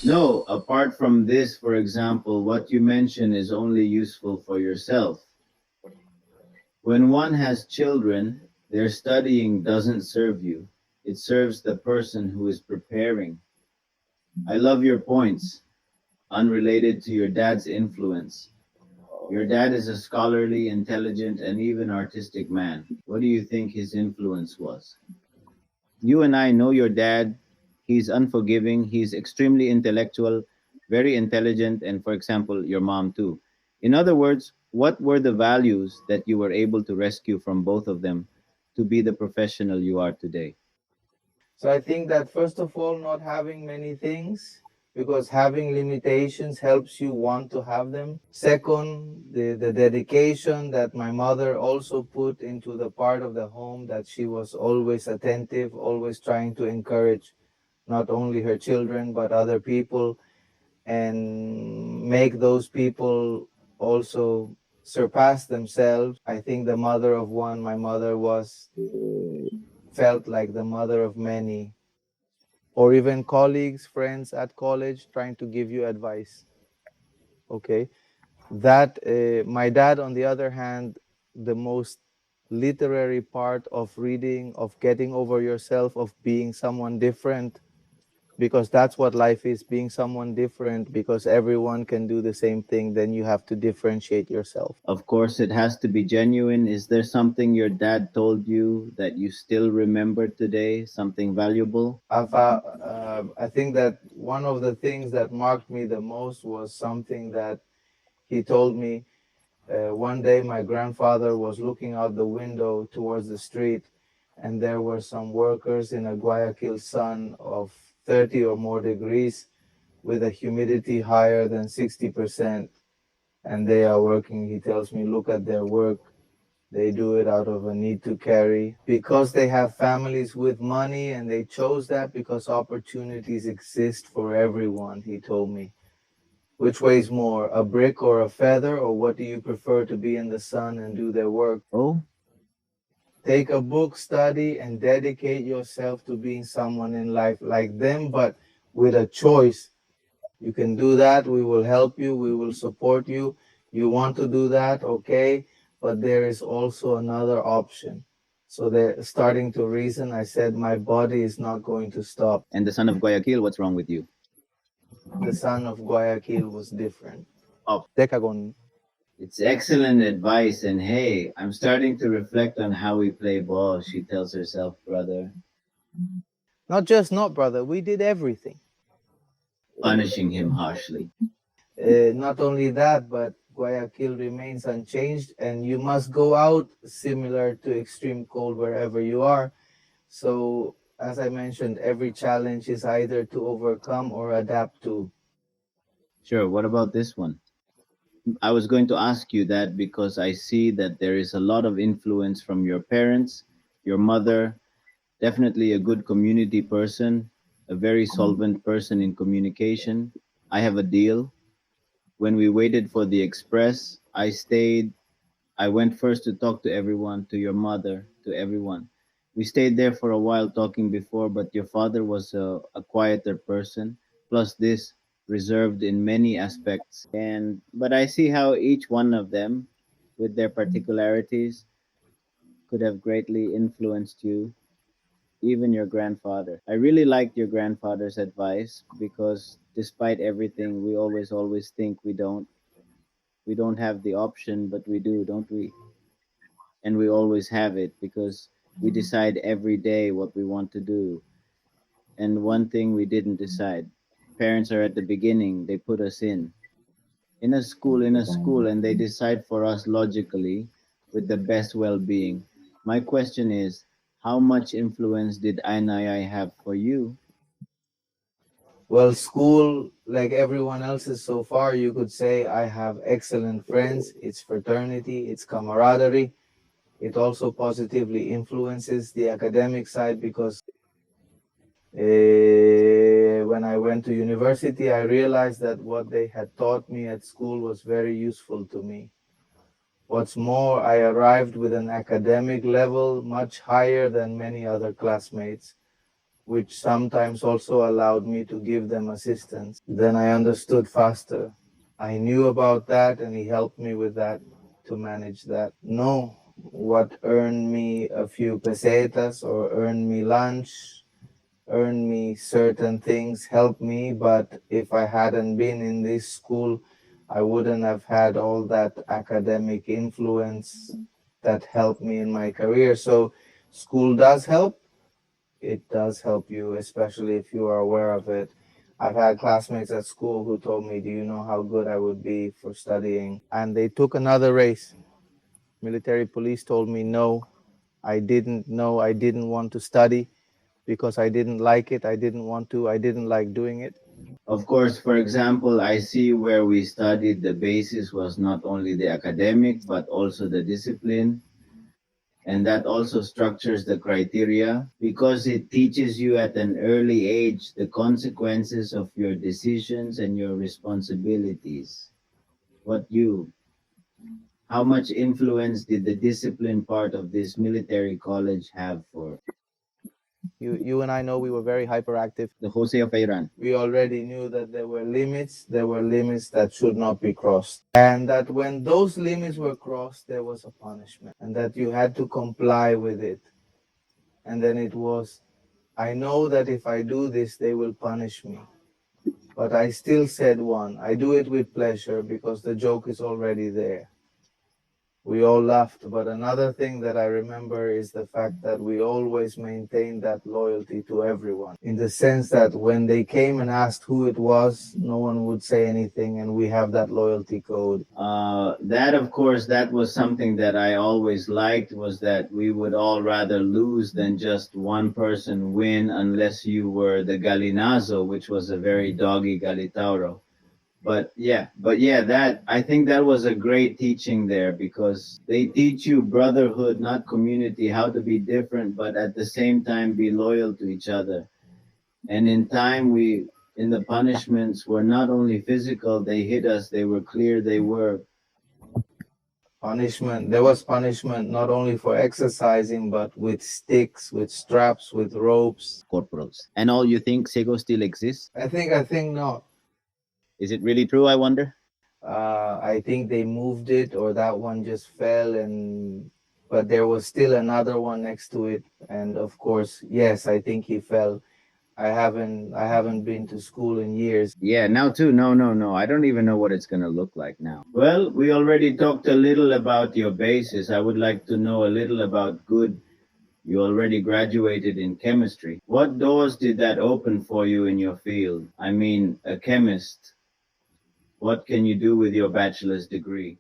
No, apart from this, for example, what you mention is only useful for yourself. When one has children, their studying doesn't serve you. It serves the person who is preparing. I love your points, unrelated to your dad's influence. Your dad is a scholarly, intelligent, and even artistic man. What do you think his influence was? You and I know your dad. He's unforgiving, he's extremely intellectual, very intelligent, and for example, your mom too. In other words, what were the values that you were able to rescue from both of them to be the professional you are today? So I think that first of all, not having many things, because having limitations helps you want to have them. Second, the dedication that my mother also put into the part of the home, that she was always attentive, always trying to encourage not only her children but other people, and make those people also surpass themselves. I think the mother of one, my mother was felt like the mother of many, or even colleagues, friends at college trying to give you advice. Okay, that my dad, on the other hand, the most literary part of reading, of getting over yourself, of being someone different, because that's what life is, being someone different, because everyone can do the same thing, then you have to differentiate yourself. Of course, it has to be genuine. Is there something your dad told you that you still remember today? Something valuable? I think that one of the things that marked me the most was something that he told me. One day, my grandfather was looking out the window towards the street, and there were some workers in a Guayaquil sun of 30 or more degrees with a humidity higher than 60%. And they are working. He tells me, look at their work. They do it out of a need to carry because they have families with money, and they chose that because opportunities exist for everyone, he told me. Which weighs more, a brick or a feather, or what do you prefer, to be in the sun and do their work? Oh, Take a book, study, and dedicate yourself to being someone in life like them, but with a choice. You can do that. We will help you. We will support you. You want to do that, okay? But there is also another option. So they're starting to reason. I said, my body is not going to stop. and the son of Guayaquil, what's wrong with you? The son of Guayaquil was different. Oh, Decagon. it's excellent advice. And hey, I'm starting to reflect on how we play ball, she tells herself, brother, Not just not, brother. We did everything. punishing him harshly. Not only that, but Guayaquil remains unchanged, and you must go out similar to extreme cold wherever you are. So, as I mentioned, every challenge is either to overcome or adapt to. Sure, what about this one? I was going to ask you that because I see that there is a lot of influence from your parents, your mother, definitely a good community person, a very solvent person in communication. I have a deal. When we waited for the express, I stayed. I went first to talk to everyone, to your mother, to everyone. We stayed there for a while talking before, but your father was a quieter person. Plus, this reserved in many aspects. And but I see how each one of them, with their particularities, could have greatly influenced you, even your grandfather. I really liked your grandfather's advice because despite everything, we always think we don't have the option, but we do, don't we? And we always have it because we decide every day what we want to do. And one thing we didn't decide. Parents are at the beginning, they put us in a school and they decide for us logically with the best well-being. My question is, how much influence did Ainai have for you? Well, school, like everyone else's so far, you could say I have excellent friends. It's fraternity, it's camaraderie. It also positively influences the academic side because when I went to university, I realized that what they had taught me at school was very useful to me. What's more, I arrived with an academic level much higher than many other classmates. which sometimes also allowed me to give them assistance. Then I understood faster. I knew about that, and he helped me with that to manage that. No, what earned me a few pesetas or earned me lunch, earned me certain things, helped me, but if I hadn't been in this school, I wouldn't have had all that academic influence that helped me in my career. So school does help. It does help you, especially if you are aware of it. I've had classmates at school who told me, "Do you know how good I would be for studying?" And they took another race. Military police told me no, I didn't know, I didn't want to study because I didn't like it. I didn't want to, I didn't like doing it. Of course, for example, I see where we studied the basis was not only the academic but also the discipline, and that also structures the criteria because it teaches you at an early age the consequences of your decisions and your responsibilities. What you How much influence did the discipline part of this military college have for You and I know we were very hyperactive. the Jose of Iran? We already knew that there were limits that should not be crossed. And that when those limits were crossed, there was a punishment, and that you had to comply with it. And then it was, I know that if I do this, they will punish me. But I still said one, I do it with pleasure because the joke is already there. We all laughed, but another thing that I remember is the fact that we always maintained that loyalty to everyone, in the sense that when they came and asked who it was, no one would say anything, and we have that loyalty code. That, of course, that was something that I always liked, was that we would all rather lose than just one person win, unless you were the Galinazo, which was a very doggy Galitauro. But yeah, that I think that was a great teaching there because they teach you brotherhood, not community, how to be different, but at the same time be loyal to each other. And in time, we in the punishments were not only physical; they hit us. They were clear. They were Punishment, there was punishment not only for exercising, but with sticks, with straps, with ropes. corporals. And all, you think Sego still exists? I think not. Is it really true? I wonder. I think they moved it, or that one just fell, and but there was still another one next to it. And of course, yes, I think he fell. I haven't been to school in years. Yeah, now too. No, no, no. I don't even know what it's gonna look like now. Well, we already talked a little about your basis. I would like to know a little about good. You already graduated in chemistry. What doors did that open for you in your field? I mean, a chemist. What can you do with your bachelor's degree?